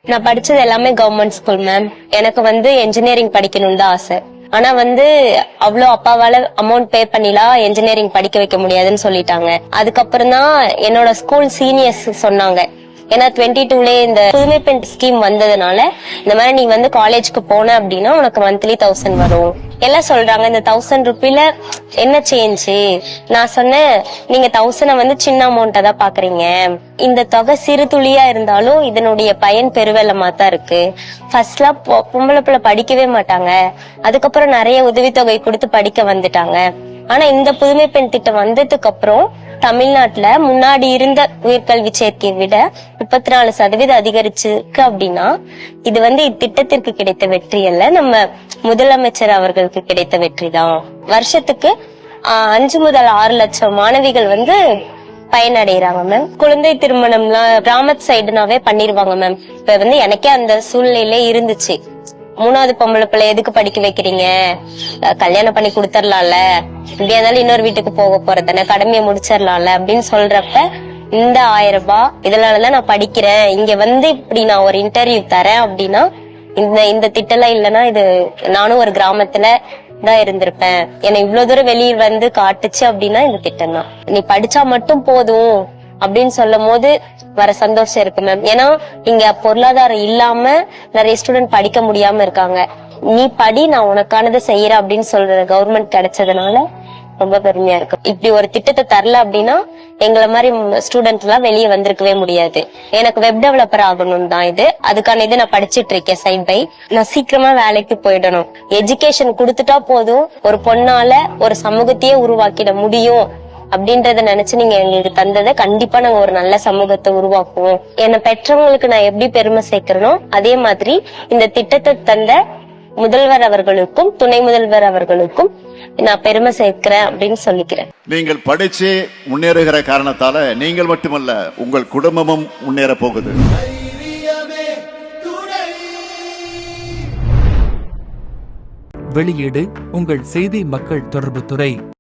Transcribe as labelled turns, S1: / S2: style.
S1: நான் படிச்சது எல்லாமே கவர்மெண்ட் ஸ்கூல் மேம். எனக்கு என்ஜினியரிங் படிக்கணும்னு தான் ஆசை. ஆனா அவ்வளவு அப்பாவால அமௌண்ட் பே பண்ணிலாம் என்ஜினியரிங் படிக்க வைக்க முடியாதுன்னு சொல்லிட்டாங்க. அதுக்கப்புறம் தான் என்னோட ஸ்கூல் சீனியர்ஸ் சொன்னாங்க. ஏன்னா 22லயே இந்த புதுமை பெண் ஸ்கீம் வந்ததுனால இந்த மாதிரி நீ காலேஜ்க்கு போன அப்படின்னா உனக்கு மந்த்லி 1000 வரும் எல்லாம் சொல்றாங்க. இந்த 1000 ரூபாயில என்ன சேஞ்ச்? நான் சொன்னேன், நீங்க 1000 சின்ன அமௌண்ட்டா தான் பாக்குறீங்க. இந்த தொகை சிறு துளியா இருந்தாலும் இதனுடைய பயன் பெருவெள்ளமா தான் இருக்கு. ஃபர்ஸ்ட்லாம் பொம்பளை பிள்ளை படிக்கவே மாட்டாங்க, அதுக்கப்புறம் நிறைய உதவித்தொகை கொடுத்து படிக்க வந்துட்டாங்க. ஆனா இந்த புதுமை பெண் திட்டம் வந்ததுக்கு அப்புறம் தமிழ்நாட்டுல முன்னாடி இருந்த உயர்கல்வி சேர்க்கையை விட 34% அதிகரிச்சிருக்கு. அப்படின்னா இது இத்திட்டத்திற்கு கிடைத்த வெற்றி அல்ல, நம்ம முதலமைச்சர் அவர்களுக்கு கிடைத்த வெற்றி தான். வருஷத்துக்கு 5 முதல் 6 லட்சம் மாணவிகள் பயனடைறாங்க மேம். குழந்தை திருமணம்லாம் கிராமத்து சைடுனாவே பண்ணிருவாங்க மேம். இப்ப எனக்கே அந்த சூழ்நிலையில இருந்துச்சு. 3வது பொம்பளை பிள்ளை எதுக்கு படிக்க வைக்கிறீங்க, கல்யாணம் பண்ணி கொடுத்துடலாம்ல, இப்படியா இருந்தாலும் இன்னொரு வீட்டுக்கு போக போறதானே, கடமையை முடிச்சிடலாம்ல அப்படின்னு சொல்றப்ப இந்த 1000 ரூபாய் இதனாலதான் நான் படிக்கிறேன். இங்க இப்படி நான் ஒரு இன்டர்வியூ தரேன் அப்படின்னா இந்த திட்டம் இல்லைன்னா இது நானும் ஒரு கிராமத்துல தான் இருந்திருப்பேன். என்னை இவ்வளவு தூரம் வெளியே காட்டுச்சு அப்படின்னா இந்த திட்டம் தான். நீ படிச்சா மட்டும் போதும் அப்படின்னு சொல்லும் போது வர சந்தோஷம் இருக்கு மேம். ஏன்னா இங்க பொருளாதாரம் இல்லாம நிறைய ஸ்டூடெண்ட் படிக்க முடியாம இருக்காங்க. நீ படி, நான் உனக்கானதை செய்யறேன் அப்படின்னு சொல்ற கவர்மெண்ட் கிடைச்சதுனால ரொம்ப பெருமையா இருக்கு. இப்படி ஒரு திட்டத்தை தரல அப்படின்னா எங்களை மாதிரி ஸ்டூடெண்ட் எல்லாம் வெளியே வந்திருக்கவே முடியாது. எனக்கு வெப் டெவலப்பர் ஆகணும் தான் இது. அதுக்கான இது நான் படிச்சிட்டு இருக்கேன் சைட் பை. நான் சீக்கிரமா வேலைக்கு போயிடணும். எஜுகேஷன் கொடுத்துட்டா போதும், ஒரு பொண்ணால ஒரு சமூகத்தையே உருவாக்கிட முடியும் அப்படின்றத நினைச்சு நீங்க எங்களுக்கு தந்ததை கண்டிப்பா நாங்க ஒரு நல்ல சமூகத்தை உருவாக்குவோம். என்னை பெற்றவங்களுக்கு நான் எப்படி பெருமை சேர்க்கிறனோ அதே மாதிரி இந்த திட்டத்தை தந்த முதல்வர் அவர்களுக்கும் துணை முதல்வர் அவர்களுக்கும் நான் பெருமை சேர்க்கிறேன் அப்படின்னு சொல்லிக்கிறேன்.
S2: நீங்கள் படிச்சு முன்னேறுகிற காரணத்தால நீங்கள் மட்டுமல்ல உங்கள் குடும்பமும் முன்னேற போகுது.
S3: வெளியீடு உங்கள் செய்தி மக்கள் தொடர்பு துறை.